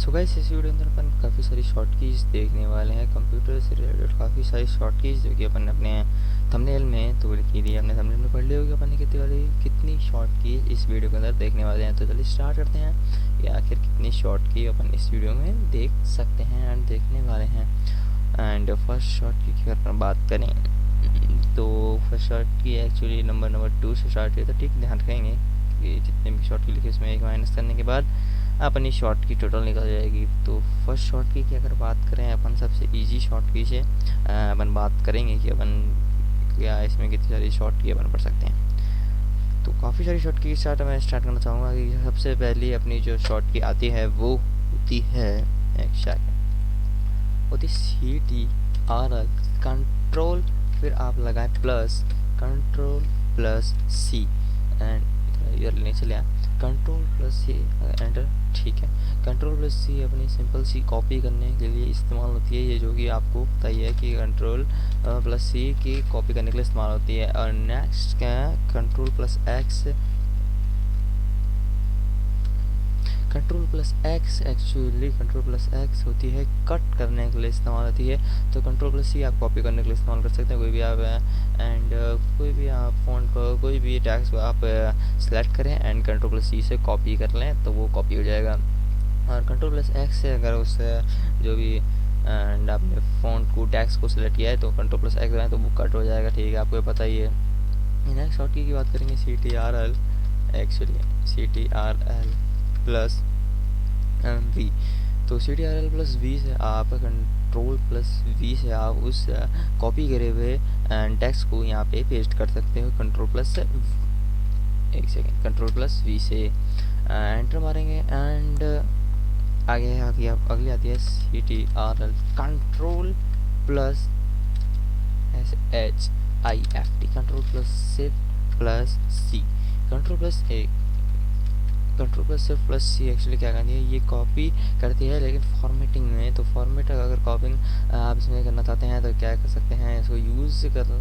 So guys, इस video के अंदर अपन काफ़ी सारी शॉर्ट कीज देखने वाले हैं कंप्यूटर से रिलेटेड। काफ़ी सारी शॉर्ट कीज जो कि अपन अपने थंबनेल में तो लिखी थी, हमने थंबनेल में पढ़ ली होगी अपन ने कितनी शॉर्ट कीज इस वीडियो के अंदर देखने वाले हैं। तो चलिए स्टार्ट करते हैं कि आखिर कितनी शॉर्ट की अपन इस वीडियो में देख सकते हैं एंड देखने वाले हैं। एंड फर्स्ट शॉर्ट की अगर अपन बात करें तो फर्स्ट शॉर्ट की एक्चुअली नंबर 2 से स्टार्ट है, तो ठीक ध्यान रखेंगे कि जितने भी शॉर्ट की लिखे उसमें एक माइनस करने के बाद अपनी शॉर्ट की टोटल निकल जाएगी। तो फर्स्ट शॉर्ट की अगर बात करें अपन सबसे इजी शॉर्ट की से अपन बात करेंगे कि अपन क्या इसमें कितनी सारी शॉर्ट की अपन पढ़ सकते हैं। तो काफ़ी सारी शॉर्ट की मैं स्टार्ट करना चाहूँगा कि सबसे पहली अपनी जो शॉर्ट की आती है वो होती है होती CTRL कंट्रोल, फिर आप लगाएं plus control plus C and इधर लेने चले कंट्रोल प्लस C एंटर। ठीक है, कंट्रोल प्लस C अपनी सिंपल सी कॉपी करने के लिए इस्तेमाल होती है, ये जो कि आपको पता ही है कि कंट्रोल प्लस C की कॉपी करने के लिए इस्तेमाल होती है। और नेक्स्ट क्या है, control plus X, control plus x actually control plus x होती है कट करने के लिए इस्तेमाल होती है। तो कंट्रोल प्लस सी आप कॉपी करने के लिए इस्तेमाल कर सकते हैं कोई भी आप एंड कोई भी आप फ़ॉन्ट को कोई भी टेक्स्ट को आप सेलेक्ट करें एंड कंट्रोल प्लस सी से कॉपी कर लें तो वो कॉपी हो जाएगा। और कंट्रोल प्लस एक्स से अगर उस जो भी एंड आपने फ़ॉन्ट को टेक्स्ट को सिलेक्ट किया है तो कंट्रोल प्लस एक्स लगाएं तो वो कट हो जाएगा। ठीक है, आपको पता ही है। नेक्स्ट शॉर्ट की बात करेंगे CTRL, actually CTRL plus V। तो CTRL प्लस V से आप कंट्रोल प्लस V से आप उस कॉपी करे हुए टेक्स्ट को यहाँ पे पेस्ट कर सकते हो कंट्रोल प्लस एक सेकेंड कंट्रोल प्लस V से एंटर मारेंगे एंड आगे अगली आती है CTRL control plus SHIFT control plus shift plus C control plus control plus shift plus C actually क्या करती है, ये कॉपी करती है लेकिन फॉर्मेटिंग में। तो फॉर्मेट अगर कॉपिंग आप इसमें करना चाहते हैं तो क्या कर सकते हैं, इसको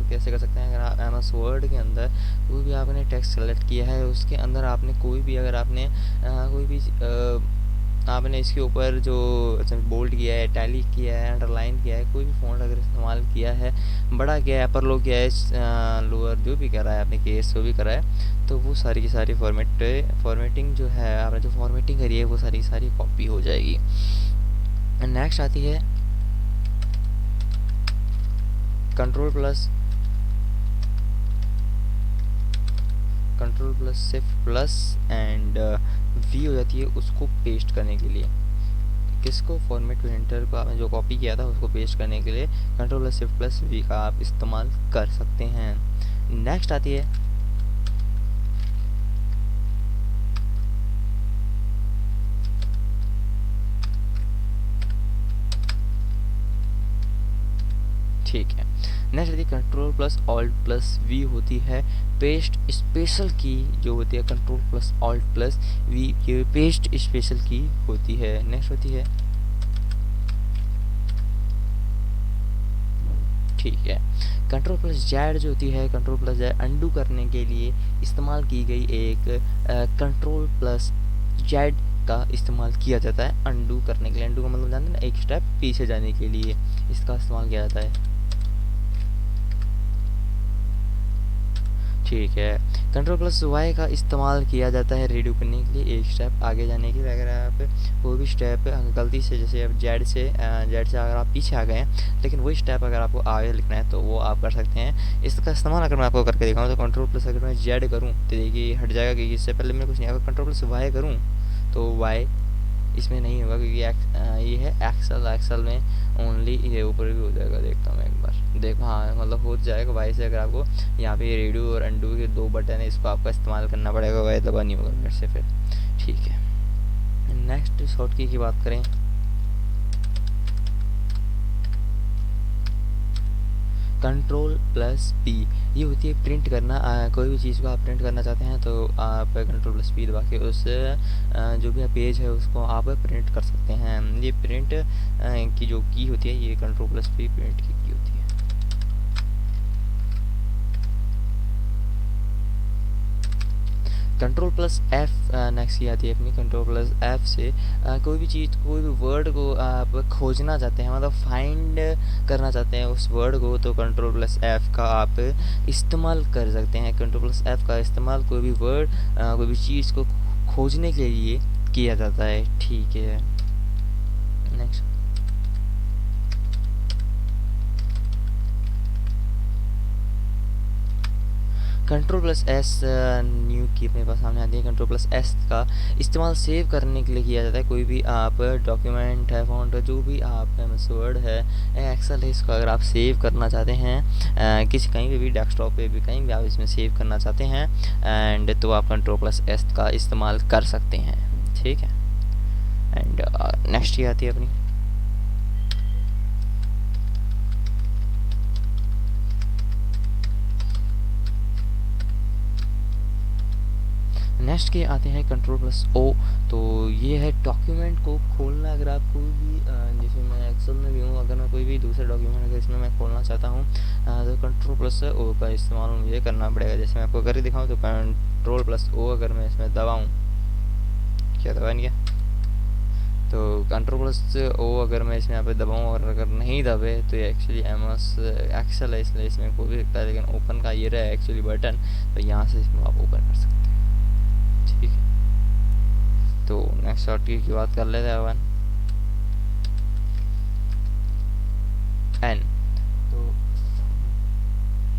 कैसे कर सकते हैं। अगर आप MS वर्ड के अंदर कोई भी आपने टेक्स्ट सेलेक्ट किया है उसके अंदर आपने कोई भी अगर आपने कोई भी आपने इसके ऊपर जो बोल्ड किया है, टैली किया है, अंडरलाइन किया है, कोई भी फ़ॉन्ट अगर इस्तेमाल किया है, बड़ा किया है, अपर लो किया है, लोअर जो भी करा है आपने केस जो भी करा है, तो वो सारी की सारी फॉर्मेटिंग जो है आपने जो फॉर्मेटिंग करी है वो सारी की सारी कॉपी हो जाएगी। नेक्स्ट आती है control plus shift plus and V हो जाती है उसको पेस्ट करने के लिए। किसको, फॉर्मेट प्रिंटर को आपने जो कॉपी किया था उसको पेस्ट करने के लिए control plus shift plus V का आप इस्तेमाल कर सकते हैं। नेक्स्ट आती है ठीक है, नेक्स्ट आती है control plus alt plus V होती है पेस्ट स्पेशल की जो होती है control plus alt plus V ये पेस्ट स्पेशल की होती है। नेक्स्ट होती है ठीक है कंट्रोल प्लस Z जो होती है कंट्रोल प्लस Z अंडू करने के लिए इस्तेमाल की गई एक कंट्रोल प्लस Z का इस्तेमाल किया जाता है अंडू करने के लिए। अंडू का मतलब जानते हैं ना, एक स्टेप पीछे जाने के लिए इसका इस्तेमाल किया जाता है। ठीक है, कंट्रोल प्लस Y का इस्तेमाल किया जाता है रेडियो करने के लिए, एक स्टेप आगे जाने के लिए। अगर आप कोई भी स्टेप गलती से जैसे अब जेड से अगर आप पीछे आ गए हैं लेकिन वही स्टेप अगर आपको आगे लिखना है तो वो आप कर सकते हैं। इसका इस्तेमाल अगर मैं आपको करके दिखाऊँ तो कंट्रोल प्लस अगर मैं Z करूँ तो देखिए हट जाएगा क्योंकि इससे पहले मैं कुछ नहीं। अगर कंट्रोल प्लस Y करूँ तो Y इसमें नहीं होगा क्योंकि ये है एक्सल में ओनली ये ऊपर भी हो जाएगा। देखता हूँ एक बार, देखो हाँ मतलब हो जाएगा। वाई से अगर आपको यहाँ पे रेडियो और अंडू के दो बटन है इसको आपका इस्तेमाल करना पड़ेगा, वाई दबा नहीं होगा मेरे से फिर। ठीक है, नेक्स्ट शॉर्ट की बात करें कंट्रोल प्लस P ये होती है प्रिंट करना। कोई भी चीज़ को आप प्रिंट करना चाहते हैं तो आप कंट्रोल प्लस P दबा के उस जो भी पेज है उसको आप प्रिंट कर सकते हैं। ये प्रिंट की जो की होती है ये कंट्रोल प्लस P प्रिंट की होती है। कंट्रोल प्लस एफ नेक्स्ट की आती है अपनी। कंट्रोल प्लस एफ से कोई भी चीज़, कोई भी वर्ड को आप खोजना चाहते हैं, मतलब फाइंड करना चाहते हैं उस वर्ड को, तो कंट्रोल प्लस एफ का आप इस्तेमाल कर सकते हैं। कंट्रोल प्लस एफ का इस्तेमाल कोई भी वर्ड, कोई भी चीज़ को खोजने के लिए किया जाता है। ठीक है, next control plus S new की अपने पास सामने आती है। कंट्रोल प्लस एस का इस्तेमाल सेव करने के लिए किया जाता है। कोई भी आप डॉक्यूमेंट है, फॉन्ट, जो भी आप एमएस वर्ड है, एक्सेल है, इसको अगर आप सेव करना चाहते हैं किसी कहीं पे भी, डेस्कटॉप पे भी, कहीं भी आप इसमें सेव करना चाहते हैं एंड तो आप कंट्रोल प्लस एस का इस्तेमाल कर सकते हैं। ठीक है, एंड नेक्स्ट ये आती है अपनी नेक्स्ट के आते हैं कंट्रोल प्लस ओ। तो ये है डॉक्यूमेंट को खोलना। अगर आप कोई भी जैसे मैं एक्सेल में भी हूँ, अगर मैं कोई भी दूसरे डॉक्यूमेंट अगर इसमें मैं खोलना चाहता हूँ तो कंट्रोल प्लस ओ का इस्तेमाल मुझे करना पड़ेगा। जैसे मैं आपको करके दिखाऊँ तो कंट्रोल प्लस ओ अगर मैं इसमें दबाऊँ, क्या दबा नहीं गया, तो कंट्रोल प्लस ओ अगर मैं इसमें यहाँ पे दबाऊँ और अगर नहीं दबे तो ये एक्चुअली एमएस एक्सेल है, इसलिए इसमें कोई भी सकता है। लेकिन ओपन का ये रहा एक्चुअली बटन, तो यहाँ से इसमें आप ओपन कर सकते हैं। ठीक है, तो नेक्स्ट शॉर्ट की बात कर लेते हैं अपन। एन, तो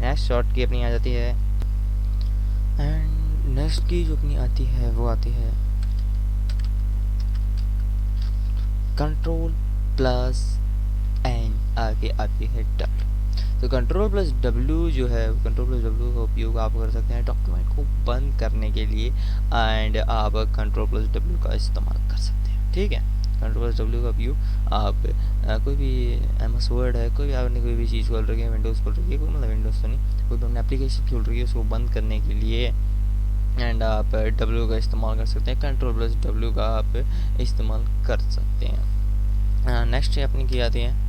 नेक्स्ट शॉर्ट की अपनी आ जाती है, एंड नेक्स्ट की जो अपनी आती है वो आती है कंट्रोल प्लस एन, आगे आती है डब्ल्यू। तो कंट्रोल प्लस डब्ल्यू जो है, कंट्रोल प्लस डब्ल्यू का उपयोग आप कर सकते हैं डॉक्यूमेंट को बंद करने के लिए एंड आप कंट्रोल प्लस डब्ल्यू का इस्तेमाल कर सकते हैं। ठीक है, कंट्रोल प्लस डब्ल्यू का उपयोग आप कोई भी एमएस वर्ड है, कोई भी आपने कोई भी चीज़ खोल रखी है, विंडोज़ खोल रखी है, कोई मतलब विंडोज़ तो नहीं, कोई भी आपने एप्लीकेशन खोल रखी है उसको बंद करने के लिए एंड आप डब्ल्यू का इस्तेमाल कर सकते हैं। कंट्रोल प्लस डब्ल्यू का आप इस्तेमाल कर सकते हैं। नेक्स्ट अपनी की आती है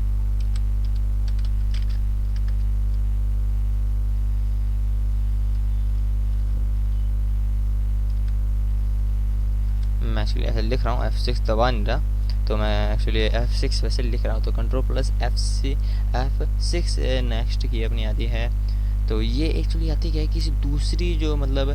मैं एक्चुअली ऐसे लिख रहा हूँ, F6 दबा नहीं रहा, तो मैं एक्चुअली F6 वैसे लिख रहा हूँ। तो कंट्रोल प्लस F6 नेक्स्ट की अपनी आती है। तो ये एक्चुअली आती क्या है, किसी दूसरी जो मतलब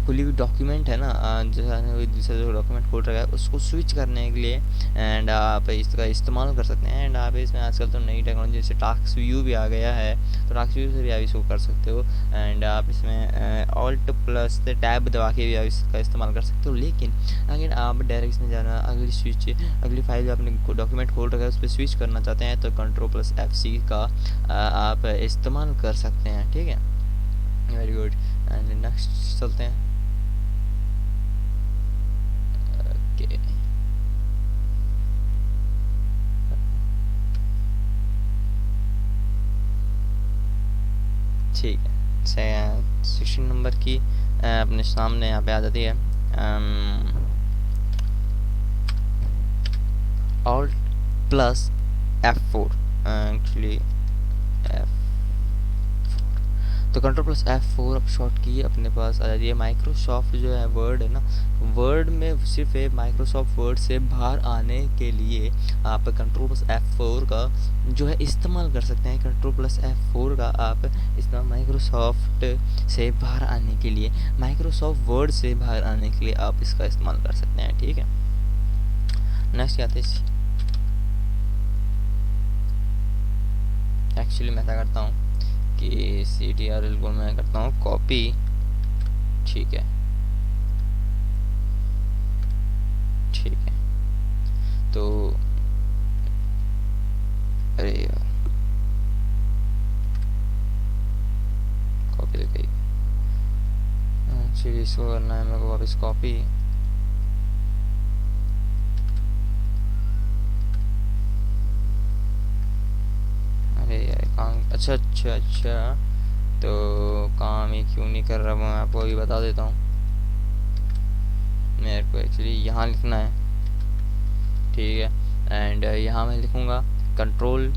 खुली हुई डॉक्यूमेंट है ना, जो दूसरा जो डॉक्यूमेंट खोल रखा है उसको स्विच करने के लिए एंड आप इसका इस्तेमाल कर सकते हैं। एंड आप इसमें आजकल तो नई टेक्नोलॉजी जैसे टास्क व्यू भी आ गया है, तो टास्क व्यू से भी आप इसको कर सकते हो एंड आप इसमें ऑल्ट प्लस टैब दबा के भी आप इसका इस्तेमाल कर सकते हो। लेकिन अगर आप डायरेक्ट इसमें जाना, अगली फाइल जो आपने डॉक्यूमेंट खोल रखा है उस पर स्विच करना चाहते हैं तो कंट्रोल प्लस F6 का आप इस्तेमाल कर सकते हैं। ठीक है, वेरी गुड, एंड नेक्स्ट चलते हैं। ओके, ठीक है, 16 नंबर की अपने सामने यहाँ पे आ जाती है alt plus F4 actually F4। तो कंट्रोल प्लस F4 अब शॉर्ट की अपने पास आ जाती है। माइक्रोसॉफ्ट जो है वर्ड है ना, वर्ड में सिर्फ माइक्रोसॉफ्ट वर्ड से बाहर आने के लिए आप कंट्रोल प्लस F4 का जो है इस्तेमाल कर सकते हैं। कंट्रोल प्लस F4 का आप इस्तेमाल माइक्रोसॉफ्ट से बाहर आने के लिए, माइक्रोसॉफ्ट वर्ड से बाहर आने के लिए आप इसका इस्तेमाल कर सकते हैं। ठीक है, नेक्स्ट आते हैं, एक्चुअली मैं क्या करता हूँ कि CTRL को मैं करता हूँ कॉपी। ठीक है, ठीक है, तो अरे यार कॉपी तो गई, एक्चुअली इसको करना है मेरे को वापस कॉपी। अरे यार काम, अच्छा अच्छा अच्छा, तो काम ये क्यों नहीं कर रहा मैं आपको अभी बता देता हूँ। मेरे को एक्चुअली यहाँ लिखना है, ठीक है, एंड यहाँ मैं लिखूँगा कंट्रोल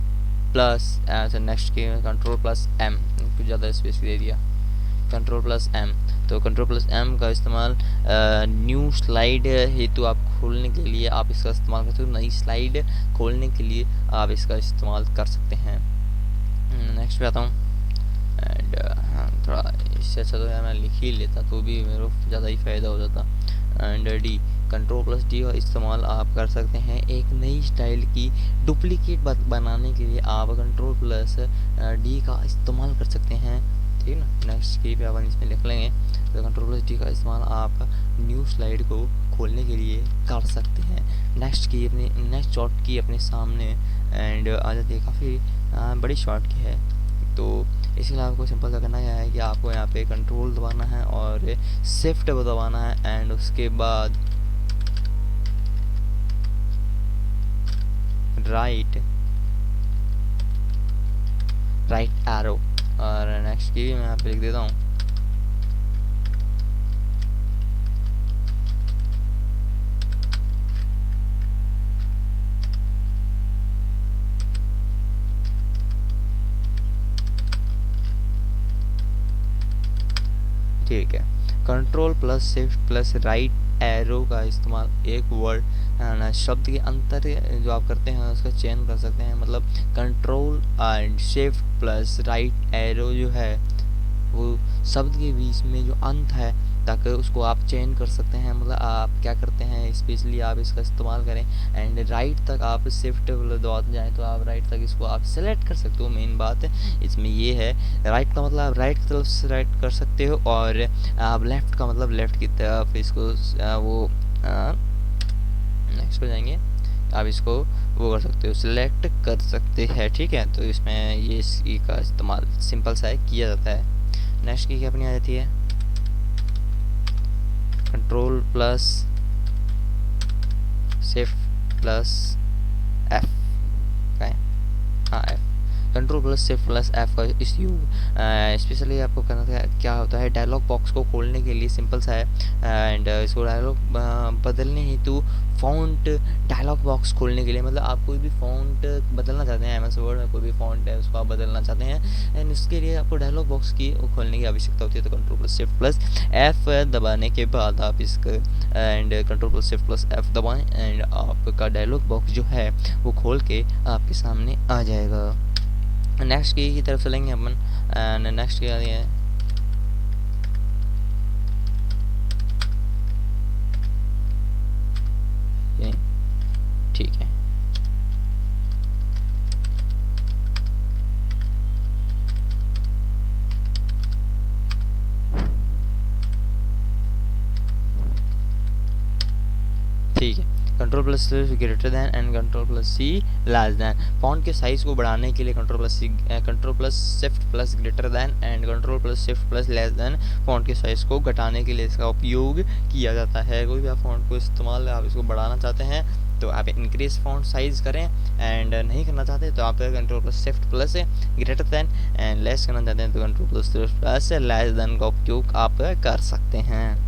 प्लस नेक्स्ट के कंट्रोल प्लस M, कुछ ज़्यादा स्पेस दे दिया, कंट्रोल प्लस M। तो कंट्रोल प्लस एम का इस्तेमाल न्यू स्लाइड हेतु आप खोलने के लिए आप इसका इस्तेमाल कर सकते हो। नई स्लाइड खोलने के लिए आप इसका इस्तेमाल कर सकते हैं। नेक्स्ट पे आता हूँ। एंड हाँ, थोड़ा इससे अच्छा तो यार मैं लिख ही लेता तो भी मेरे को ज़्यादा ही फ़ायदा हो जाता। And D, control plus D का इस्तेमाल आप कर सकते हैं एक नई स्टाइल की डुप्लीकेट बनाने के लिए। आप कंट्रोल प्लस डी का इस्तेमाल कर सकते हैं, ठीक है ना। नेक्स्ट की पे अपन इसमें लिख लेंगे। तो कंट्रोल प्लस डी का इस्तेमाल आप न्यू स्लाइड को खोलने के लिए कर सकते हैं। नेक्स्ट शॉर्ट की अपने सामने एंड आ जाती है, काफ़ी बड़ी शॉर्ट की है। तो इसके आपको सिंपल सा करना है कि आपको यहाँ पे कंट्रोल दबाना है और शिफ्ट दबाना है एंड उसके बाद राइट एरो। और नेक्स्ट की मैं यहाँ पे लिख देता हूँ। ठीक है, control plus shift plus right arrow का इस्तेमाल एक वर्ड शब्द के अंतर जो आप करते हैं उसका चयन कर सकते हैं। मतलब control and shift plus right arrow जो है वो शब्द के बीच में जो अंत है ताकि उसको आप चेंज कर सकते हैं। मतलब आप क्या करते हैं, स्पेशली आप इसका इस्तेमाल करें एंड राइट तक आप शिफ्ट दबाते जाएं तो आप राइट तक इसको आप सेलेक्ट कर सकते हो। मेन बात इसमें ये है, राइट का मतलब आप राइट की तरफ सेलेक्ट कर सकते हो और आप लेफ्ट का मतलब लेफ्ट की तरफ इसको वो नेक्स्ट पे जाएंगे, आप इसको वो कर सकते हो, सिलेक्ट कर सकते हैं, ठीक है। तो इसमें ये इसी का इस्तेमाल सिंपल सा है किया जाता है। नेक्स्ट की क्या अपनी आ जाती है, control plus shift plus F का है, हाँ F, control plus shift plus F का इस यूज स्पेशली आपको करना था। क्या होता है, डायलॉग बॉक्स को खोलने के लिए सिंपल सा है एंड इसको डायलॉग बदलने हेतु फ़ॉन्ट डायलॉग बॉक्स खोलने के लिए, मतलब आप कोई भी फ़ॉन्ट बदलना चाहते हैं, एमएस वर्ड में कोई भी फ़ॉन्ट है उसको आप बदलना चाहते हैं एंड इसके लिए आपको डायलॉग बॉक्स की खोलने की आवश्यकता होती है। तो control plus shift plus F दबाने के बाद आप इसका and control plus shift plus F दबाएं एंड आपका डायलॉग बॉक्स जो है वो खोल के आपके सामने आ जाएगा। नेक्स्ट की तरफ चलेंगे अपन एंड नेक्स्ट क्या है, ठीक है। ठीक है, control plus greater than and control plus C less than. Font के साइज को बढ़ाने के लिए control plus shift plus greater than and control plus shift plus less than font के साइज को घटाने के लिए इसका उपयोग किया जाता है। कोई भी आप फॉन्ट को इस्तेमाल आप इसको बढ़ाना चाहते हैं तो आप इंक्रीज फॉन्ट साइज करें एंड नहीं करना चाहते तो आप control plus shift plus greater than and less करना चाहते हैं तो control plus shift plus less then का उपयोग आप कर सकते हैं।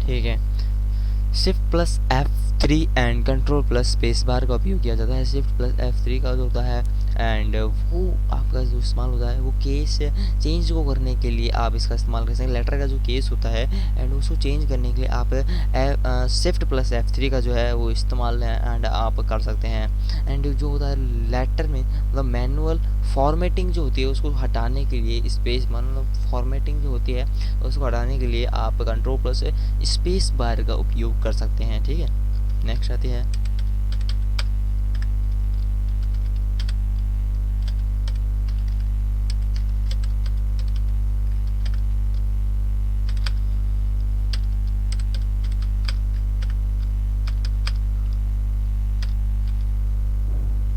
ठीक है, shift plus F3 and control plus space बार का उपयोग किया जाता है। शिफ्ट प्लस F3 का जो होता है एंड वो आपका जो इस्तेमाल होता है वो केस चेंज को करने के लिए आप इसका इस्तेमाल कर सकते हैं। लेटर का जो केस होता है एंड उसको चेंज करने के लिए आप शिफ्ट प्लस F3 का जो है वो इस्तेमाल एंड आप कर सकते हैं। एंड जो होता है लेटर में मतलब मैनुअल फॉर्मेटिंग जो होती है उसको हटाने के लिए स्पेस मतलब फॉर्मेटिंग जो होती है उसको हटाने के लिए आप कंट्रोल प्लस स्पेस बार का उपयोग कर सकते हैं, ठीक है। नेक्स्ट आती है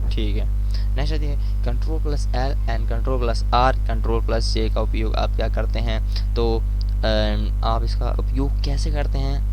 ठीक है, नेक्स्ट आती है control plus L and control plus R control plus J का उपयोग आप क्या करते हैं। तो आप इसका उपयोग कैसे करते हैं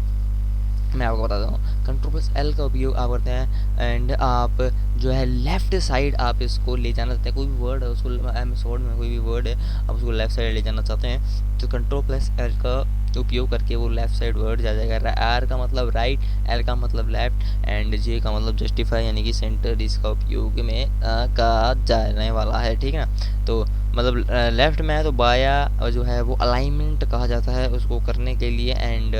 मैं आपको बताता हूँ। कंट्रोल प्लस एल का उपयोग आप करते हैं एंड आप जो है लेफ्ट साइड आप इसको ले जाना चाहते हैं, कोई भी वर्ड है उसको एमएस वर्ड में कोई भी वर्ड है आप उसको लेफ्ट साइड ले जाना चाहते हैं तो कंट्रोल प्लस एल का उपयोग करके वो लेफ्ट साइड वर्ड जा जाएगा। आर का मतलब राइट, एल का मतलब लेफ्ट एंड जे का मतलब जस्टिफाई यानी कि सेंटर इसका उपयोग में कहा जाने वाला है, ठीक है ना। तो मतलब लेफ्ट में है तो बाया जो है वो अलाइनमेंट कहा जाता है उसको करने के लिए, एंड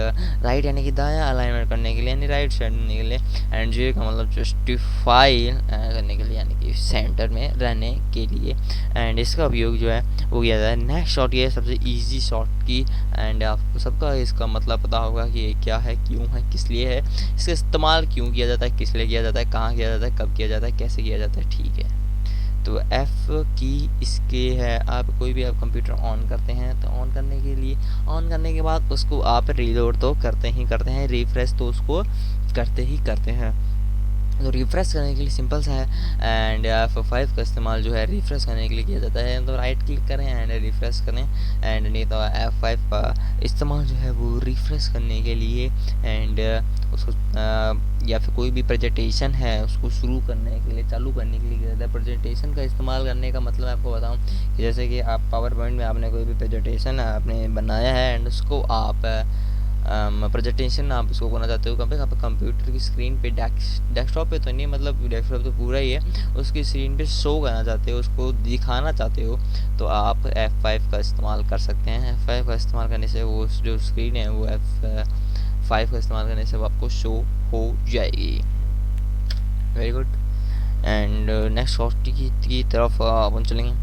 राइट यानी कि दाया अलाइनमेंट करने के लिए यानी राइट साइड करने के लिए, एंड जे का मतलब जस्टिफाई करने के लिए यानी कि सेंटर में रहने के लिए, एंड इसका उपयोग जो है वो किया जाता है। नेक्स्ट शॉर्ट ये सबसे इजी शॉर्ट की, एंड आपको सबका इसका मतलब पता होगा कि ये क्या है, क्यों है, किस लिए है, इसका इस्तेमाल क्यों किया जाता है, किस लिए किया जाता है, कहाँ किया जाता है, कब किया जाता है, कैसे किया जाता है, ठीक है। तो एफ की इसके है, आप कोई भी आप कंप्यूटर ऑन करते हैं तो ऑन करने के लिए, ऑन करने के बाद उसको आप रीलोड तो करते ही करते हैं, रिफ्रेश तो उसको करते ही करते हैं। तो रिफ्रेश करने के लिए सिंपल सा है, एंड F5 का इस्तेमाल जो है रिफ्रेश करने के लिए किया जाता है। तो राइट क्लिक करें एंड रिफ्रेश करें, एंड नहीं तो F5 का इस्तेमाल जो है वो रिफ्रेश करने के लिए, एंड उसको या फिर कोई भी प्रेजेंटेशन है उसको शुरू करने के लिए, चालू करने के लिए किया जाता है। प्रेजेंटेशन का इस्तेमाल करने का मतलब मैं आपको बताऊं कि जैसे कि आप पावर पॉइंट में आपने कोई भी प्रेजेंटेशन आपने बनाया है एंड उसको आप प्रेजेंटेशन आप इसको करना चाहते हो कहाँ पे, कंप्यूटर की स्क्रीन पे, डेस्कटॉप पे तो नहीं, मतलब डेस्कटॉप तो पूरा ही है, उसकी स्क्रीन पे शो करना चाहते हो, उसको दिखाना चाहते हो तो आप F5 का इस्तेमाल कर सकते हैं। F5 का इस्तेमाल करने से वो जो स्क्रीन है वो F5 का इस्तेमाल करने से वो आपको शो हो जाएगी। Very good, and next short की तरफ अपन चलेंगे।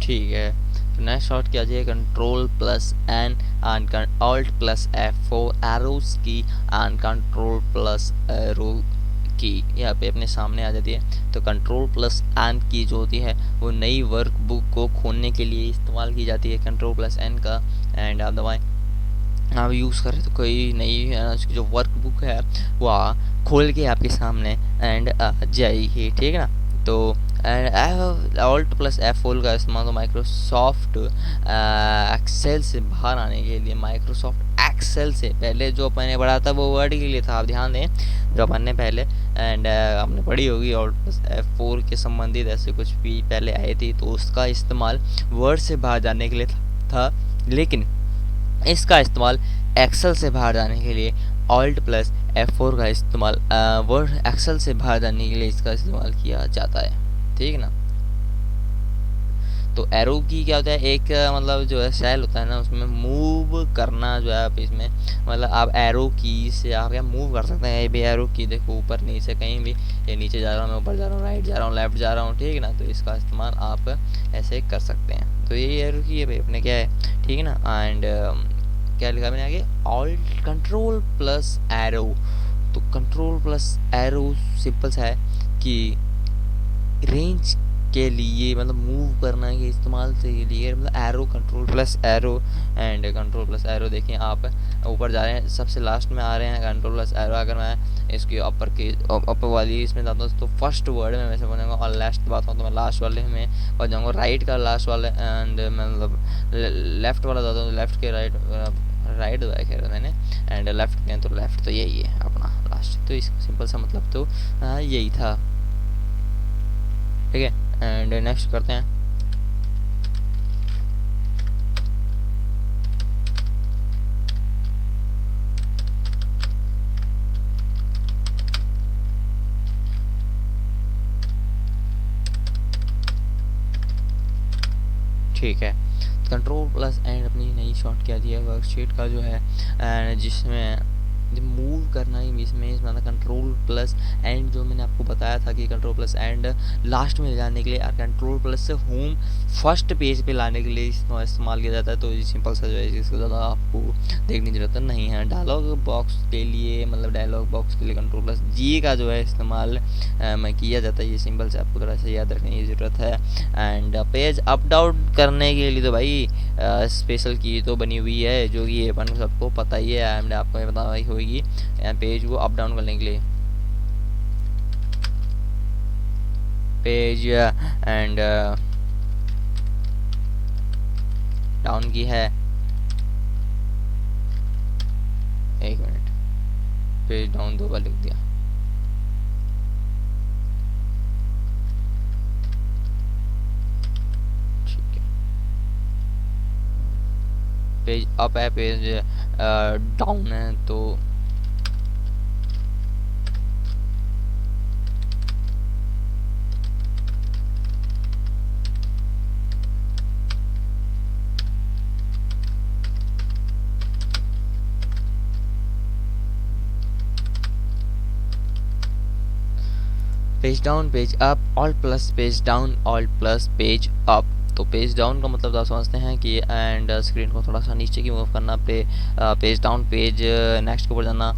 ठीक है, तो नेक्स्ट शॉर्ट क्या है, control plus N and Alt plus F4 arrows key and control plus arrow key यहाँ पे अपने सामने आ जाती है। तो कंट्रोल प्लस एन की जो होती है वो नई वर्कबुक को खोलने के लिए इस्तेमाल की जाती है, कंट्रोल प्लस एन का, एंड आप दबाएं आप यूज़ करें तो कोई नई उसकी जो वर्कबुक है वह खोल के आपके सामने एंड आ जाएगी, ठीक है ना। तो ऑल्ट प्लस F4 का इस्तेमाल तो माइक्रोसॉफ्ट एक्सेल से बाहर आने के लिए, माइक्रोसॉफ्ट एक्सेल से पहले जो मैंने पढ़ा था वो वर्ड के लिए था, आप ध्यान दें जो अपन ने पहले एंड आपने पढ़ी होगी ऑल्ट प्लस F4 के संबंधित ऐसे कुछ भी पहले आए थी, तो उसका इस्तेमाल वर्ड से बाहर जाने के लिए था, लेकिन इसका इस्तेमाल एक्सेल से बाहर जाने के लिए ऑल्ट प्लस F4 का इस्तेमाल वर्ड एक्सेल से बाहर जाने के लिए इसका इस्तेमाल किया जाता है, ठीक है ना। तो एरो की क्या होता है, एक मतलब जो है सेल होता है ना उसमें मूव करना जो है आप इसमें मतलब आप एरो की से आप क्या मूव कर सकते हैं। ये भी एरो की देखो ऊपर नीचे कहीं भी, ये नीचे जा रहा हूँ मैं, ऊपर जा रहा हूँ, राइट जा रहा हूँ, लेफ्ट जा रहा हूँ, ठीक है ना। तो इसका इस्तेमाल आप ऐसे कर सकते हैं। तो ये एरो की है भाई अपने क्या है, ठीक है ना। एंड क्या लिखा मैंने आगे, ऑल्ट कंट्रोल प्लस एरो। तो कंट्रोल प्लस एरो सिंपल सा है कि रेंज के लिए मतलब मूव करना के इस्तेमाल से लिए मतलब arrow, control plus arrow and control plus arrow. देखें आप ऊपर जा रहे हैं, सबसे लास्ट में आ रहे हैं कंट्रोल प्लस एरो। अगर मैं इसकी अपर वाली इसमें जाता हूँ तो फर्स्ट वर्ड में वैसे बनेगा, और लास्ट बात हूँ तो मैं लास्ट वाले में पहुँच जाऊँगा, राइट का लास्ट वाले, एंड मतलब लेफ्ट वाला जाता हूँ लेफ्ट के राइट, राइट दबाया खैर मैंने, एंड लेफ्ट के तो लेफ्ट, तो यही है अपना लास्ट। तो इसका सिंपल सा मतलब तो यही था, ठीक है। एंड नेक्स्ट करते हैं। ठीक है, कंट्रोल प्लस एंड अपनी नई शॉर्ट क्या दी है वर्कशीट का जो है, एंड जिसमें जब मूव करना ही इसमें कंट्रोल प्लस एंड, जो मैंने आपको बताया था कि कंट्रोल प्लस एंड लास्ट में ले जाने के लिए, और कंट्रोल प्लस से होम फर्स्ट पेज पे लाने के लिए इस्तेमाल किया जाता है। तो ये सिंपल सा जो है, इसको ज़्यादा आपको देखने की जरूरत नहीं है। डायलॉग बॉक्स के लिए, मतलब डायलॉग बॉक्स के लिए कंट्रोल प्लस जी का जो है इस्तेमाल में किया जाता है। ये सिंपल से आपको थोड़ा सा याद रखने की ज़रूरत है। एंड पेज अप डाउन करने के लिए तो भाई स्पेशल की तो बनी हुई है, जो कि अपन सबको पता ही है, एंड आपको ये पता ही होगी। पेज को अप डाउन करने के लिए पेज एंड डाउन की है। एक मिनट, पेज डाउन 2 बार लिख दिया। ठीक है, पेज अप है, पेज डाउन है। तो page down, page up, alt plus page down, alt plus page up. तो पेज डाउन का मतलब आप समझते हैं कि एंड स्क्रीन को थोड़ा सा नीचे की मूव करना, पेज डाउन, पेज नेक्स्ट के ऊपर जाना,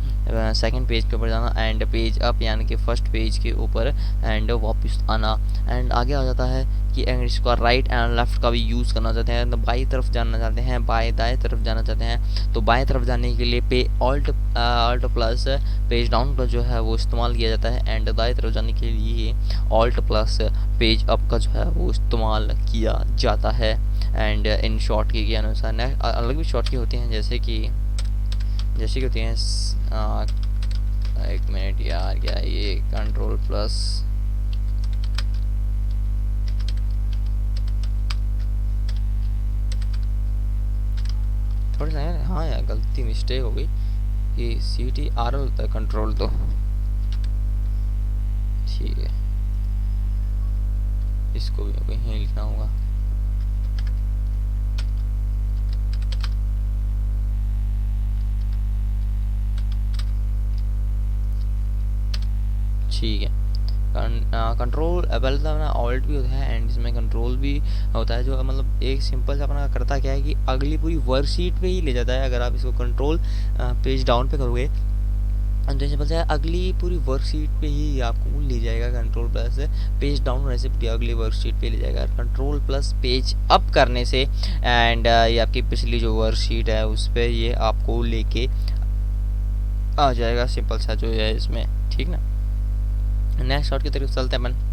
सेकंड पेज के ऊपर जाना, एंड पेज अप यानी कि फर्स्ट पेज के ऊपर एंड वापस आना। एंड आगे आ जाता है कि एंड इसका राइट एंड लेफ्ट का भी यूज़ करना चाहते हैं, तो बाई तरफ जाना चाहते हैं, बाएं दाएं तरफ जाना चाहते हैं। तो बाएं तरफ जाने के लिए पे ऑल्ट प्लस पेज डाउन का जो है वो इस्तेमाल किया जाता है, एंड दाएं तरफ जाने के लिए ऑल्ट प्लस पेज अप का जो है वो इस्तेमाल किया जाता है। एंड इन शॉर्ट की के अनुसार अलग भी शॉर्ट की होती हैं, जैसे कि होती हैं एक मिनट यार, क्या ये कंट्रोल प्लस थोड़ा सा यार, हाँ यार गलती मिस्टेक हो गई कि CTRL होता है कंट्रोल। तो ठीक है, इसको भी कहीं लिखना होगा। ठीक है, कंट्रोल पहले अपना ऑल्ट भी होता है एंड इसमें कंट्रोल भी होता है, जो मतलब एक सिंपल से अपना करता क्या है कि अगली पूरी वर्कशीट पे ही ले जाता है। अगर आप इसको कंट्रोल पेज डाउन पे करोगे तो सिंपल से अगली पूरी वर्कशीट पे ही आपको ले जाएगा। कंट्रोल प्लस पेज डाउन होने से पूरी अगली वर्कशीट पे ले जाएगा। कंट्रोल प्लस पेज अप करने से एंड ये आपकी पिछली जो वर्कशीट है उस पर ये आपको लेके आ जाएगा। सिंपल सा जो है इसमें, ठीक ना। नेक्स्ट शॉट की तरफ चलते हैं अपन।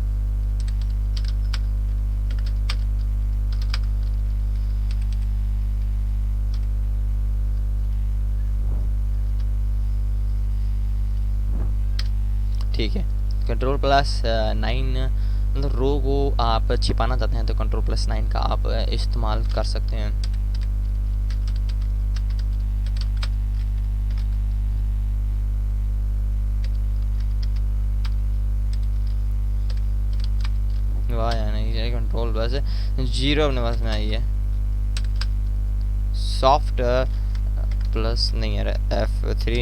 ठीक है, कंट्रोल प्लस 9 मतलब रो को आप छिपाना चाहते हैं तो कंट्रोल प्लस 9 का आप इस्तेमाल कर सकते हैं। वाह यार, नहीं कंट्रोल प्लस 0 अपने पास में आई है। सॉफ्ट प्लस नहीं है, F3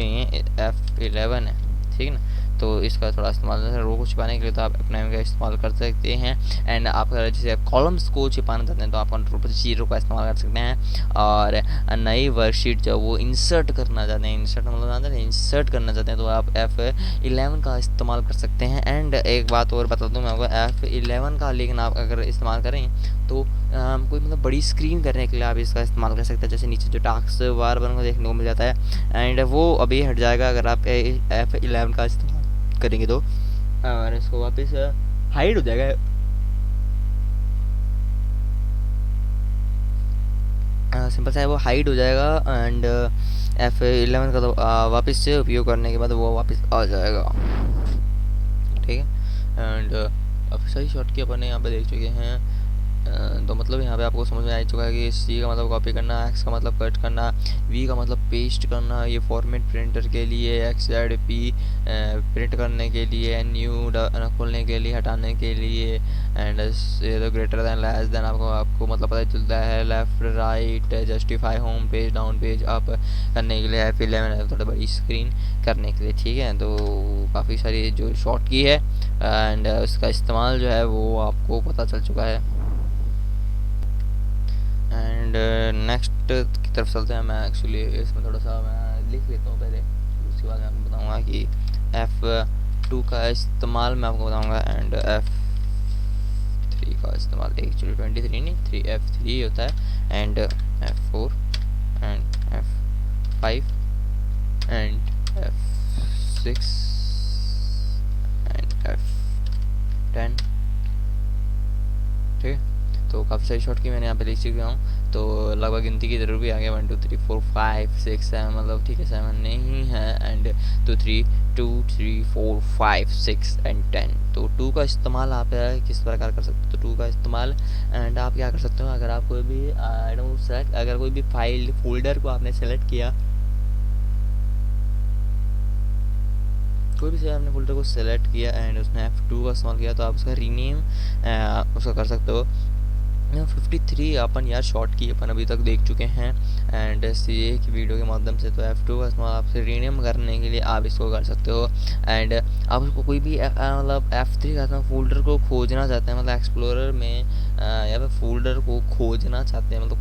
F11 है, ठीक है ना। तो इसका थोड़ा इस्तेमाल रो को छिपाने के लिए तो आप अपने का इस्तेमाल कर सकते हैं। एंड आप जैसे कॉलम्स को छिपाना चाहते हैं तो आप कंट्रोल प्लस 0 का इस्तेमाल कर सकते हैं। और नई वर्कशीट जब वो इंसर्ट करना चाहते हैं, इंसर्ट मतलब जानते हैं, इंसर्ट करना चाहते हैं तो आप F11 का इस्तेमाल कर सकते हैं। एंड एक बात और बता दूँ मैं आपको, F11 का लेकिन आप अगर इस्तेमाल करें तो कोई मतलब बड़ी स्क्रीन करने के लिए आप इसका इस्तेमाल कर सकते हैं। जैसे नीचे जो टास्क बार बन को देखने को मिल जाता है एंड वो अभी हट जाएगा अगर आप F11 का इस्तेमाल करेंगे तो, और इसको वापस हाइड हो जाएगा। सिंपल सा है, वो हाइड हो जाएगा एंड F11 का तो वापस से उपयोग करने के बाद वो वापस आ जाएगा, ठीक है। एंड अब सही शॉट की अपन यहाँ पे देख चुके हैं। तो मतलब यहाँ पे आपको समझ में आ ही चुका है कि सी का मतलब कॉपी करना, एक्स का मतलब कट करना, वी का मतलब पेस्ट करना, ये फॉर्मेट प्रिंटर के लिए, एक्स जेड पी प्रिंट करने के लिए, न्यू खोलने के लिए, हटाने के लिए, एंड ये तो ग्रेटर दैन लेस दैन आपको आपको मतलब पता चलता है, left right, justify, home page, down page up करने के लिए, F11 थोड़ा बड़ी स्क्रीन करने के लिए। ठीक है, तो काफ़ी सारी जो शॉर्ट की है एंड उसका इस्तेमाल जो है वो आपको पता चल चुका है। एंड नेक्स्ट की तरफ चलते हैं। मैं एक्चुअली इसमें थोड़ा सा मैं लिख लेता हूँ पहले, उसके बाद मैं आपको बताऊँगा कि F2 का इस्तेमाल मैं आपको बताऊँगा, एंड F3 का इस्तेमाल एक्चुअली 23 नहीं 3 F3 होता है, and F4 and F5 and F6 and F10। ठीक है, तो काफ़ी सारी शॉर्ट की मैंने यहाँ पे लिख चुका हूँ, तो लगभग गिनती की ज़रूर भी आ गया 1 2 3 4 5 6 7 मतलब ठीक है 7 नहीं है, एंड 2 3 2 3 4 5 6 एंड 10। तो 2 का इस्तेमाल आप किस प्रकार कर सकते हो, तो 2 का इस्तेमाल एंड आप क्या कर सकते हो, अगर आप कोई भी आई डोंट सेलेक्ट, अगर कोई भी फाइल फोल्डर को आपने सेलेक्ट किया, कोई भी आपने फोल्डर को सेलेक्ट किया एंड उसने F2 का इस्तेमाल किया, तो आप उसका रीनेम उसका कर सकते हो। 53 अपन यार शॉर्ट की अपन अभी तक देख चुके हैं एंड एक वीडियो के माध्यम से, तो F2 का इस्तेमाल आपसे रीनेम करने के लिए आप इसको कर सकते हो। एंड आप उसको कोई भी मतलब F3 का फोल्डर को खोजना चाहते हैं, मतलब एक्सप्लोरर में या फिर फोल्डर को खोजना चाहते हैं, मतलब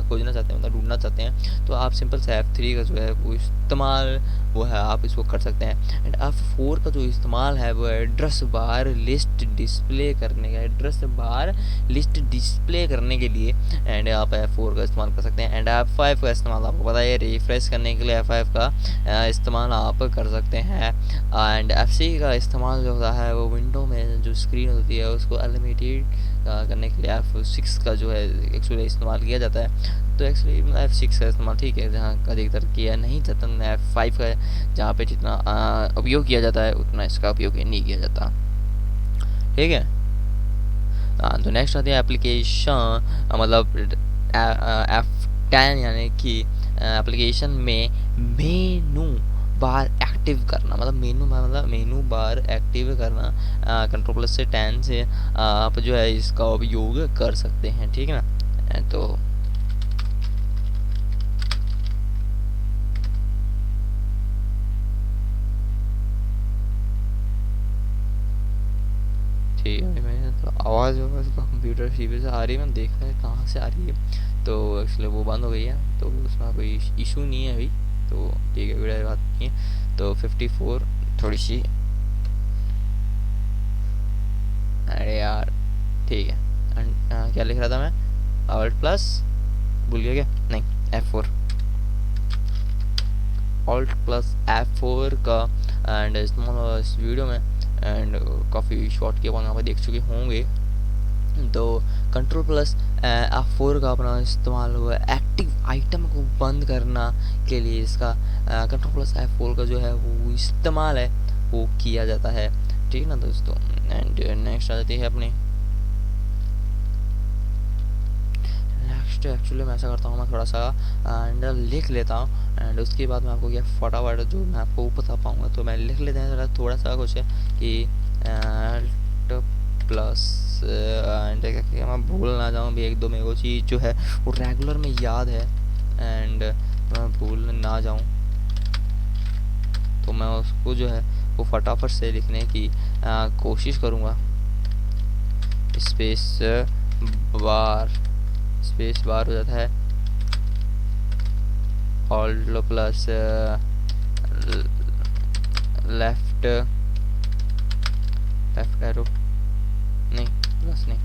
खोजना चाहते हैं, मतलब ढूंढना चाहते हैं, तो आप सिंपल से F3 का जो है वो इस्तेमाल वो है आप इसको कर सकते हैं। एंड F4 का जो इस्तेमाल है वो एड्रेस बार लिस्ट डिस्प्ले करने का, एड्रेस बार लिस्ट डिस्प्ले करने के लिए एंड आप F4 का इस्तेमाल कर सकते हैं। एंड F5 का इस्तेमाल आपको पता है रिफ्रेश करने के लिए F5 का इस्तेमाल आप कर सकते हैं। एंड F6 का इस्तेमाल जो होता है वो विंडो में जो स्क्रीन होती है उसको एलिमिनेटेड करने के लिए F6 का जो है एक्चुअली इस्तेमाल किया जाता है। तो एक्चुअली F6 का इस्तेमाल ठीक है जहाँ अधिकतर किया नहीं जाता, F5 का जहाँ पे जितना उपयोग किया जाता है उतना इसका उपयोग नहीं किया जाता। ठीक है, तो नेक्स्ट आती है एप्लीकेशन, मतलब F10 यानी कि एप्लीकेशन में मेनू बार एक्टिव करना, मतलब मेनू बार एक्टिव करना Ctrl+10 से आप जो है इसका उपयोग कर सकते हैं। ठीक है ना, तो ठीक है, मैंने तो आवाज़ कंप्यूटर टीवी से आ रही है, मैं देख रहा है कहाँ से आ रही है, तो एक्चुअली वो बंद हो गई है, तो उसमें कोई इशू नहीं है अभी, तो ठीक है वीडियो बात नहीं है। तो 54 थोड़ी सी, अरे यार ठीक है, क्या लिख रहा था मैं, ऑल्ट प्लस भूल गया क्या, नहीं F4, ऑल्ट प्लस F4 का एंड इस्तेमाल इस वीडियो में एंड काफ़ी शॉर्ट के अपन यहाँ पे देख चुके होंगे। तो Ctrl+F4 का अपना इस्तेमाल हुआ एक्टिव आइटम को बंद करना के लिए, इसका Ctrl+F4 का जो है वो इस्तेमाल है वो किया जाता है। ठीक है ना दोस्तों, एंड नेक्स्ट आ जाती है अपनी नेक्स्ट। एक्चुअली मैं ऐसा करता हूँ, मैं थोड़ा सा एंड लिख लेता हूँ एंड उसके बाद मैं आपको क्या फटाफट जो मैं आपको बता पाऊँगा, तो मैं लिख लेते हैं थोड़ा सा कुछ है कि प्लस एंड मैं भूल ना जाऊँ भी एक दो मेरे को चीज़ जो है वो रेगुलर में याद है एंड मैं भूल ना जाऊँ, तो मैं उसको जो है वो फटाफट से लिखने की कोशिश करूँगा। स्पेस बार हो जाता है ऑल्ट प्लस लेफ्ट एरो, नहीं प्लस नहीं,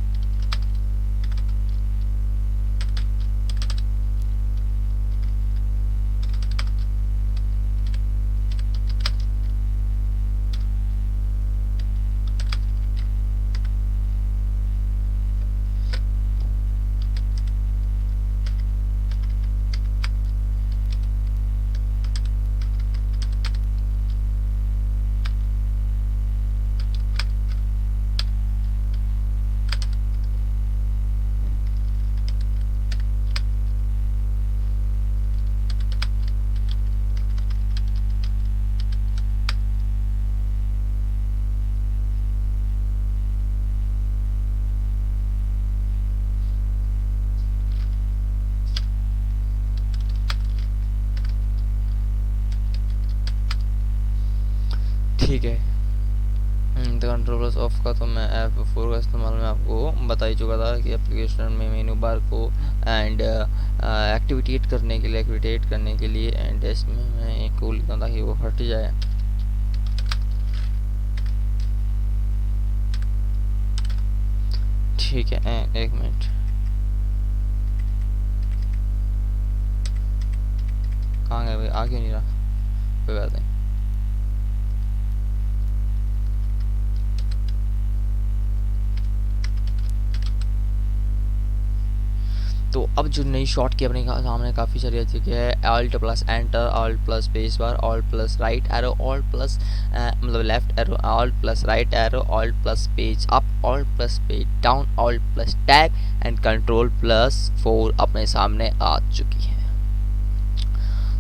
ठीक है। तो कंट्रोल प्लस ऑफ का तो मैं F4 का इस्तेमाल मैं आपको बता ही चुका था कि एप्लीकेशन में मेनू बार को एंड एक्टिवेट करने के लिए एंड इसमें मैं एक को लिखता ताकि वो हट जाए। ठीक है, एक मिनट, कहाँ गया भाई, आ क्यों नहीं रहा, कोई बात नहीं। तो अब जो नई शॉर्ट की अपने सामने काफ़ी सारी जगह है, alt plus enter, alt plus space bar, alt plus right arrow, alt plus मतलब left arrow, alt plus right arrow, alt plus page up, alt plus page down, alt plus tab and control plus 4 अपने सामने आ चुकी है।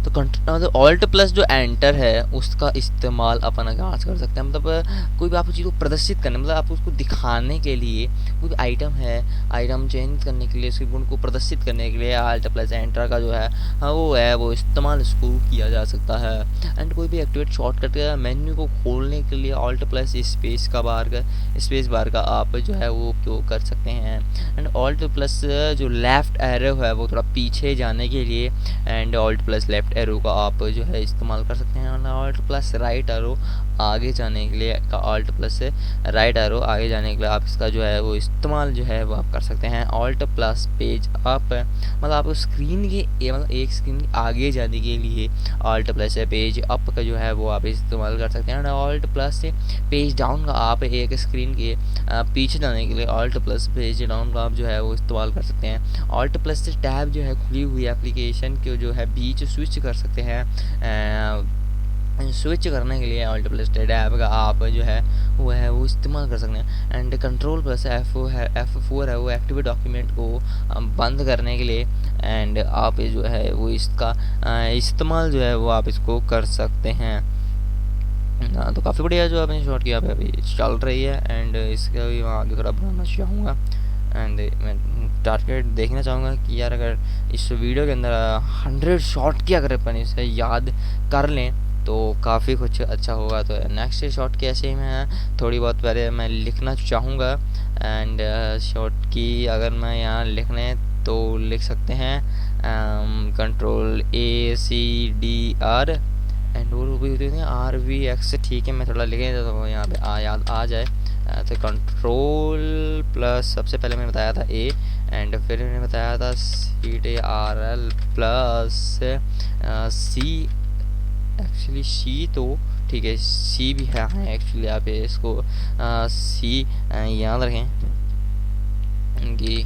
तो alt plus जो enter है उसका इस्तेमाल अपन आगाज कर सकते हैं, मतलब कोई भी आप चीज़ को प्रदर्शित करने, मतलब आप उसको दिखाने के लिए, कोई भी आइटम है, आइटम चेंज करने के लिए, उसके गुण को प्रदर्शित करने के लिए ऑल्ट प्लस एंटर का जो है वो इस्तेमाल इसको किया जा सकता है। एंड कोई भी एक्टिवेट शॉर्टकट का मेन्यू को खोलने के लिए ऑल्ट प्लस स्पेस बार का आप जो है वो क्यों कर सकते हैं। एंड ऑल्ट प्लस जो लेफ्ट एरो है वो थोड़ा पीछे जाने के लिए, and Alt plus left arrow का आप जो है इस्तेमाल कर सकते हैं। ऑल्ट प्लस राइट एरो आगे जाने के लिए, ऑल्ट प्लस राइट एरो आगे जाने के लिए आप इसका जो है वो इस्तेमाल जो है वो आप कर सकते हैं। ऑल्ट प्लस पेज अप, मतलब आप स्क्रीन के मतलब एक स्क्रीन आगे जाने के लिए ऑल्ट प्लस पेज अप का जो है वो आप इस्तेमाल कर सकते हैं। ऑल्ट प्लस पेज डाउन का आप एक स्क्रीन के पीछे जाने के लिए ऑल्ट प्लस पेज डाउन का आप जो है वो इस्तेमाल कर सकते हैं। ऑल्ट प्लस से टैब जो है खुली हुई एप्लीकेशन को जो है बीच स्विच कर सकते हैं। स्विच करने के लिए ऑल्ट प्लस टैब का आप जो है वो इस्तेमाल कर सकते हैं। एंड कंट्रोल प्लस F4 है वो एक्टिवेट डॉक्यूमेंट को बंद करने के लिए, एंड आप जो है वो इसका इस्तेमाल जो है वो आप इसको कर सकते हैं। हाँ, तो काफ़ी बढ़िया जो आपने शॉट किया अभी चल रही है, एंड इसका भी मैं आगे थोड़ा बनाना चाहूँगा। एंड मैं टारगेट देखना चाहूँगा कि यार अगर इस वीडियो के अंदर 100 शॉट की अगर अपन इसे याद कर लें तो काफ़ी कुछ अच्छा होगा। तो नेक्स्ट शॉट की ऐसे ही मैं थोड़ी बहुत पहले मैं लिखना चाहूँगा। एंड शॉट की अगर मैं यहाँ लिखने तो लिख सकते हैं कंट्रोल ACDR एंड वो भी होती है RVX। ठीक है, मैं थोड़ा लिखे तो यहाँ पे याद आ जाए। तो कंट्रोल प्लस सबसे पहले मैंने बताया था A, एंड फिर मैंने बताया था CTRL plus C। Actually C तो ठीक है, C भी है एक्चुअली, आप इसको C याद रखें कि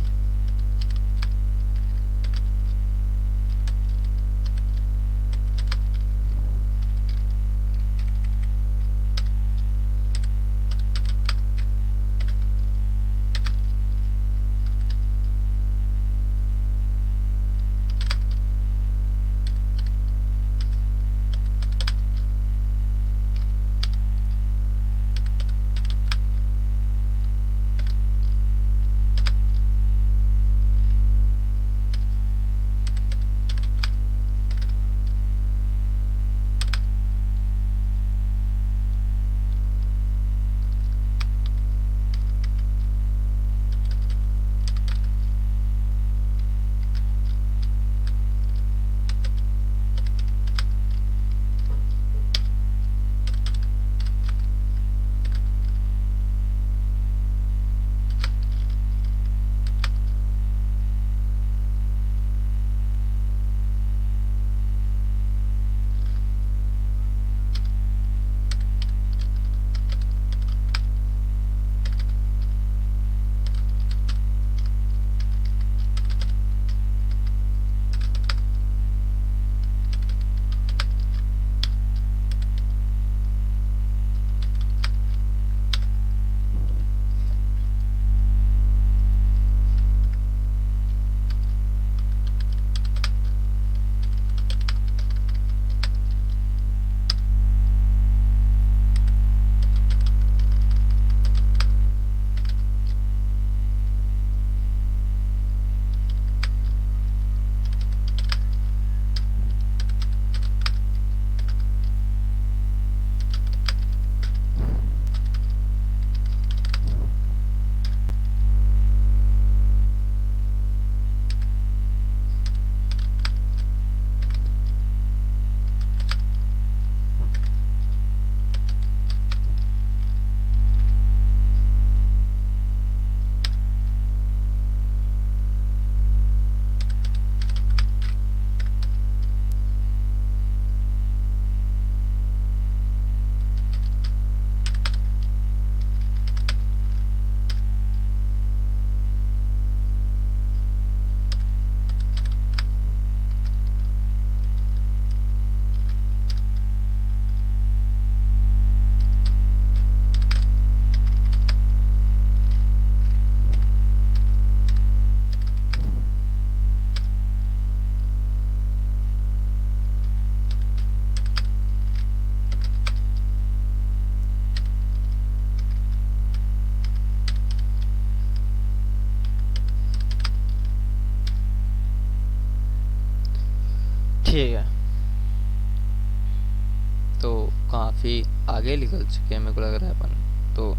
काफ़ी आगे निकल चुके हैं मेरे को लग रहा है अपन। तो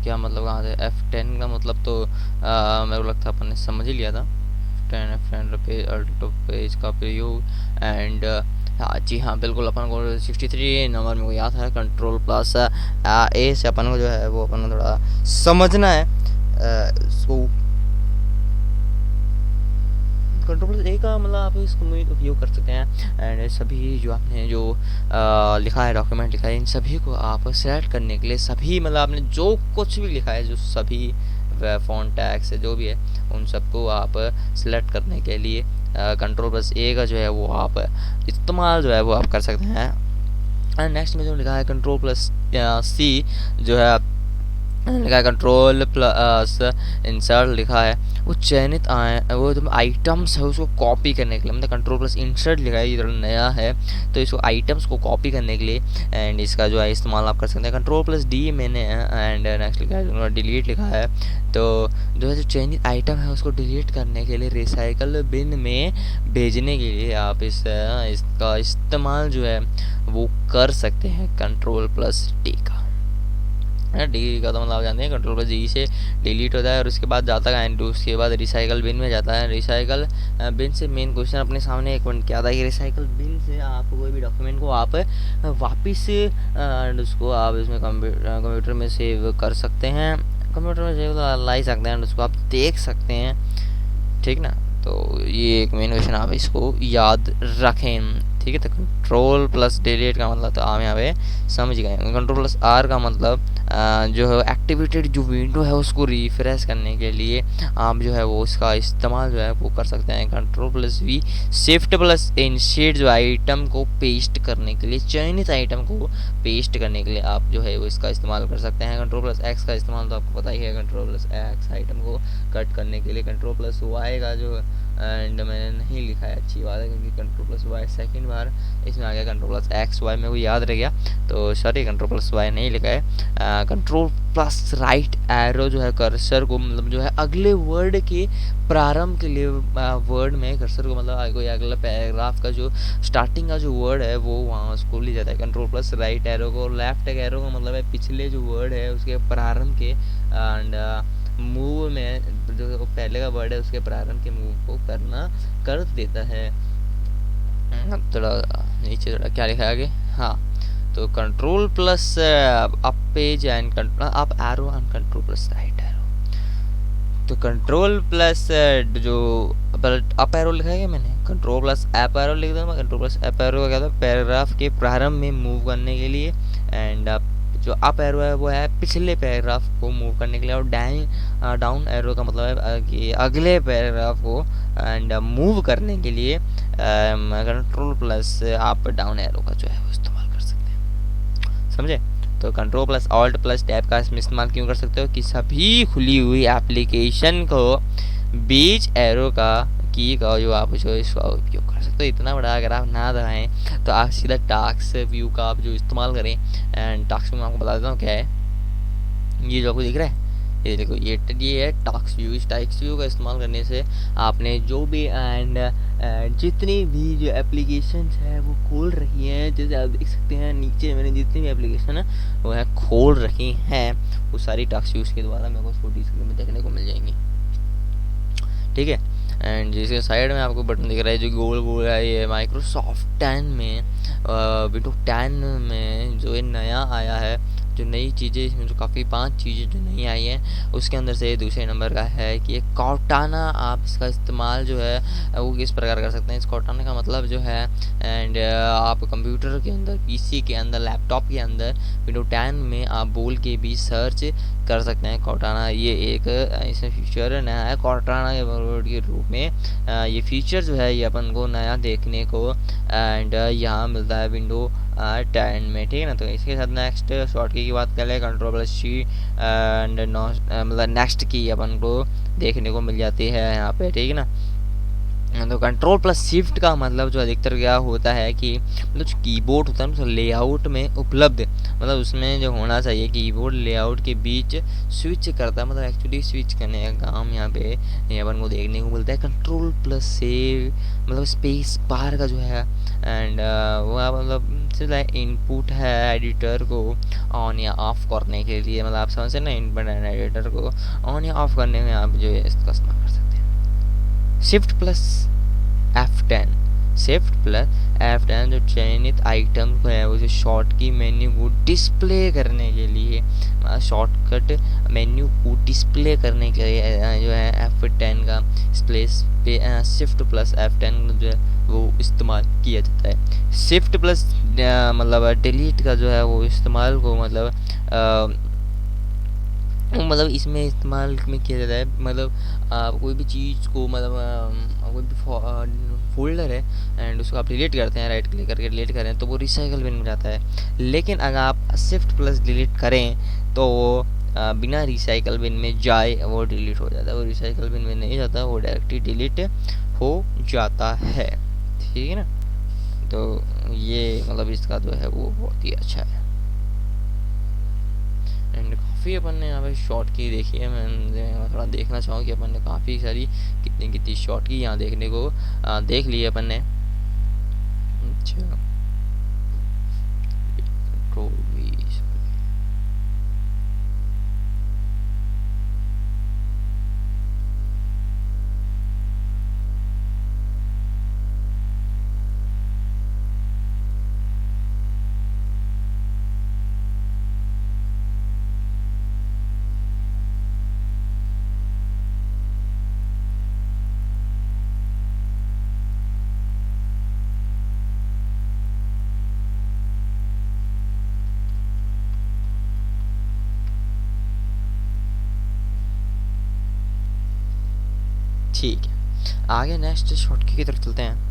क्या मतलब कहाँ से F10 का मतलब तो मेरे को लगता है अपन ने समझ ही लिया था। F10 पेज अल्टो पेज का प्रयोग एंड हाँ जी हाँ बिल्कुल, अपन को 63 नंबर मेरे को याद है। कंट्रोल प्लस ए से अपन को जो है वो अपन को थोड़ा समझना है इसको। कंट्रोल प्लस ए का मतलब आप इसको उपयोग कर सकते हैं एंड सभी जो आपने जो लिखा है, डॉक्यूमेंट लिखा है, इन सभी को आप सेलेक्ट करने के लिए सभी मतलब आपने जो कुछ भी लिखा है, जो सभी फ़ॉन्ट टैग्स जो भी है, उन सबको आप सेलेक्ट करने के लिए कंट्रोल प्लस ए का जो है वो आप इस्तेमाल जो है वो आप कर सकते हैं। एंड नेक्स्ट में जो लिखा है कंट्रोल प्लस सी जो है लिखा है, कंट्रोल प्लस इंसर्ट लिखा है, वो चयनित वो जो आइटम्स है उसको कॉपी करने के लिए, मतलब कंट्रोल प्लस इंसर्ट लिखा है, ये थोड़ा नया है तो इसको आइटम्स को कॉपी करने के लिए एंड इसका जो है इस्तेमाल आप कर सकते हैं। कंट्रोल प्लस डी मैंने एंड नेक्स्ट लिखा है डिलीट लिखा है, तो जो है जो चयनित आइटम है उसको डिलीट करने के लिए रिसाइकल बिन में भेजने के लिए आप इसका इस्तेमाल जो है वो कर सकते हैं कंट्रोल प्लस डी का। डी का तो मतलब आप जानते हैं कंट्रोल प्लस जी से डिलीट होता है और उसके बाद जाता है एंड उसके बाद रिसाइकल बिन में जाता है। रिसाइकल बिन से मेन क्वेश्चन अपने सामने एक पॉइंट क्या आता है कि रिसाइकल बिन से आप कोई भी डॉक्यूमेंट को आप वापस उसको आप इसमें कंप्यूटर में सेव कर सकते हैं, कंप्यूटर में सेव ला सकते हैं, उसको आप देख सकते हैं, ठीक ना। तो ये एक मेन क्वेश्चन आप इसको याद रखें, ठीक है। तो कंट्रोल प्लस डिलीट का मतलब तो आप यहाँ पे समझ गए। कंट्रोल प्लस आर का मतलब जो है एक्टिवेटेड जो विंडो है उसको रिफ्रेश करने के लिए आप जो है वो उसका इस्तेमाल जो है वो कर सकते हैं। Control plus V shift plus insert जो आइटम को पेस्ट करने के लिए, चयनित आइटम को पेस्ट करने के लिए आप जो है वो इसका इस्तेमाल कर सकते हैं। कंट्रोल प्लस एक्स का इस्तेमाल तो आपको पता ही है, कंट्रोल प्लस एक्स आइटम को कट करने के लिए। कंट्रोल प्लस वाई का जो एंड मैंने नहीं लिखा है, अच्छी बात है, क्योंकि कंट्रोल प्लस वाई सेकेंड बार इसमें आ गया कंट्रोल प्लस एक्स वाई, मेरे को याद रह गया तो सॉरी, कंट्रोल प्लस वाई नहीं लिखा है। कंट्रोल प्लस राइट एरो जो है कर्सर को मतलब जो है अगले वर्ड के प्रारंभ के लिए वर्ड में कर्सर को मतलब कोई अगला पैराग्राफ का जो स्टार्टिंग का जो वर्ड है वो वहाँ उसको ले जाता है। कंट्रोल प्लस राइट एरो को, लेफ्ट एरो का मतलब है पिछले जो वर्ड है उसके प्रारंभ के एंड मूव में जो पहले का वर्ड है उसके प्रारंभ के मूव को कर देता है। थोड़ा नीचे थोड़ा क्या लिखा है आगे, हाँ तो control plus up page and up arrow and control plus right arrow. तो कंट्रोल प्लस जो अप एरो लिखा है मैंने, कंट्रोल प्लस अप एरो लिख दूँ। कंट्रोल प्लस अप एरो का क्या था, पैराग्राफ के प्रारंभ में मूव करने के लिए एंड जो अप एरो है वो है पिछले पैराग्राफ को मूव करने के लिए, और डाउन एरो का मतलब है कि अगले पैराग्राफ को एंड मूव करने के लिए कंट्रोल प्लस आप डाउन एरो का जो है वो इस्तेमाल कर सकते हैं, समझे। तो control plus alt plus tab का इसमें इस्तेमाल क्यों कर सकते हो कि सभी खुली हुई एप्लीकेशन को बीच एरो का की का जो आप जो इसका उपयोग कर सकते हो। इतना बड़ा अगर आप ना दबाएं तो आप सीधा टास्क व्यू का आप जो इस्तेमाल करें एंड टास्क में आपको बता देता हूँ क्या है। ये जो आपको दिख रहा है, ये देखो ये है टास्क व्यू। इस टास्क व्यू का इस्तेमाल करने से आपने जो भी एंड जितनी भी जो एप्लीकेशन है वो खोल रही हैं, जैसे आप देख सकते हैं नीचे मैंने जितनी भी एप्लीकेशन है वो है खोल रही हैं, वो सारी टास्क व्यूज के द्वारा मेरे को छोटी स्क्रीन में देखने को मिल जाएंगी, ठीक है। एंड जिसके साइड में आपको बटन दिख रहा है जो गोल गोल है, ये माइक्रोसॉफ्ट 10 में विंडो 10 में जो ये नया आया है, जो नई चीज़ें इसमें जो काफ़ी 5 चीज़ें जो नई आई हैं उसके अंदर से दूसरे नंबर का है कि एक कॉर्टाना आप इसका इस्तेमाल जो है वो किस प्रकार कर सकते हैं। इस कॉर्टाना का मतलब जो है एंड आप कंप्यूटर के अंदर, पीसी के अंदर, लैपटॉप के अंदर विंडो 10 में आप बोल के भी सर्च कर सकते हैं कॉर्टाना। ये एक इसमें फीचर नया है कॉर्टाना के रूप में। ये फीचर जो है ये अपन को नया देखने को एंड यहाँ मिलता है विंडो 10 में, ठीक है ना। तो इसके साथ नेक्स्ट शॉर्ट की बात करें, कंट्रोल प्लस सी एंड मतलब नेक्स्ट की अपन को देखने को मिल जाती है यहाँ पे, ठीक है ना। तो कंट्रोल प्लस शिफ्ट का मतलब जो अधिकतर क्या होता है कि मतलब जो कीबोर्ड होता है ना लेआउट में उपलब्ध, मतलब उसमें जो होना चाहिए कीबोर्ड लेआउट के बीच स्विच करता है, मतलब एक्चुअली स्विच करने का काम यहाँ पे अपन को देखने को मिलता है। कंट्रोल प्लस सेव मतलब स्पेस बार का जो है एंड वो आप मतलब इनपुट है एडिटर को ऑन या ऑफ करने के लिए, मतलब आप समझ ना, इनपुट है एडिटर को ऑन या ऑफ करने में आप जो है इसका इस्तेमाल कर सकते हैं। Shift plus F10, shift plus F10 जो चयनित आइटम को है उसे शॉर्ट की मेन्यू को डिस्प्ले करने के लिए, शॉर्टकट मेन्यू को डिस्प्ले करने के लिए जो है F10 का स्पेस पे शिफ्ट प्लस F10 जो है वो इस्तेमाल किया जाता है। शिफ्ट प्लस मतलब डिलीट का जो है वो इस्तेमाल को मतलब इसमें इस्तेमाल में किया जाता है, मतलब आप कोई भी चीज़ को, मतलब कोई भी फोल्डर है एंड उसको आप डिलीट करते हैं, राइट क्लिक करके डिलीट करें तो वो रिसाइकल बिन में जाता है। लेकिन अगर आप शिफ्ट प्लस डिलीट करें तो वो बिना रिसाइकल बिन में जाए वो डिलीट हो जाता है, वो रिसाइकल बिन में नहीं जाता, वो डायरेक्टली डिलीट हो जाता है। ठीक है ना, तो ये मतलब इसका जो है वो बहुत ही अच्छा है। एंड काफ़ी अपन ने यहाँ पे शॉर्ट की देखी है, मैं थोड़ा देखना चाहूँ कि अपन ने काफ़ी सारी कितनी कितनी शॉर्ट की यहाँ देखने को देख ली है अपन ने। अच्छा, कंट्रोल वी, ठीक है, आगे नेक्स्ट शॉर्ट की तरफ चलते हैं।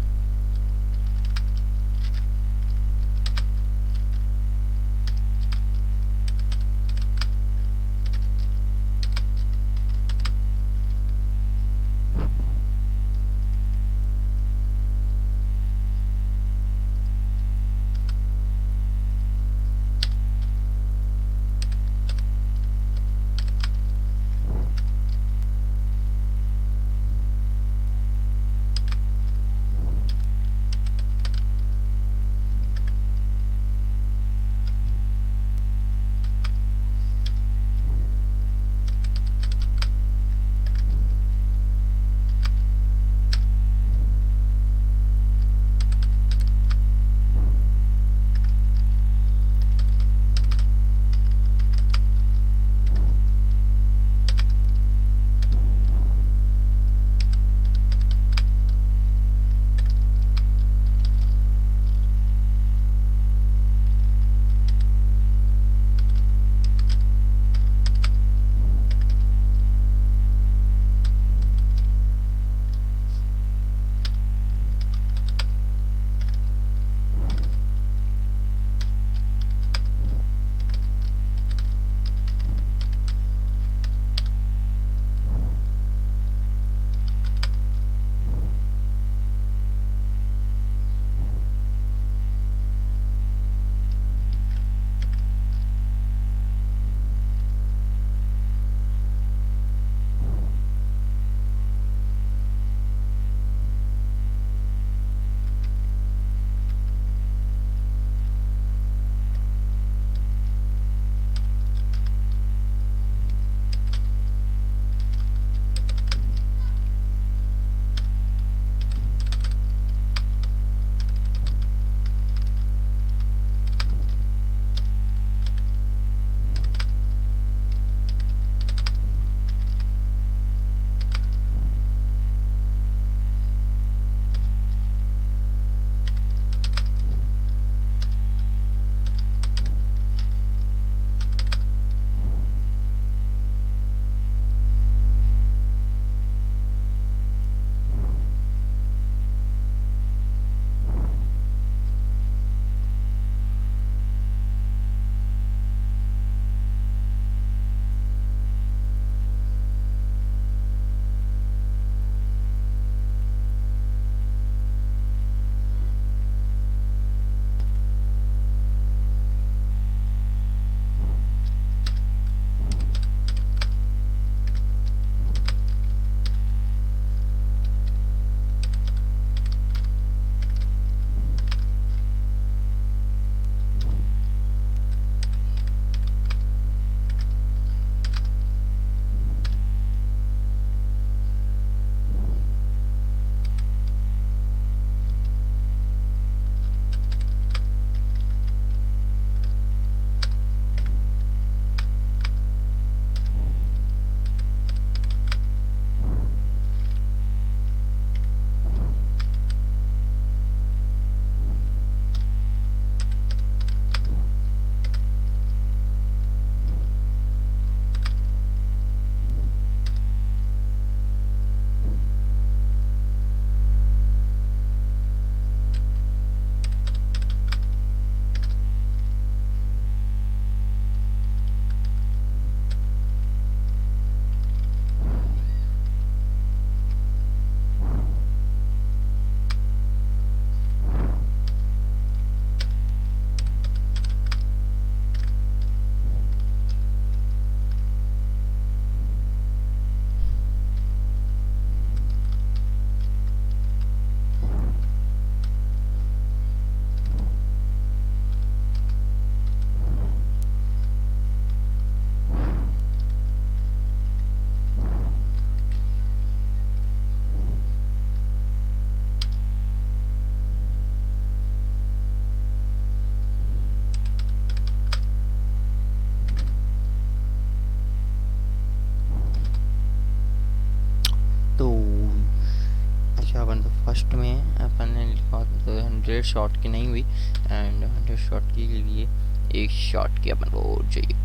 फर्स्ट में अपन ने लिखा तो 100 शॉट की नहीं हुई, एंड 100 शॉट के लिए एक शॉट की अपन को चाहिए।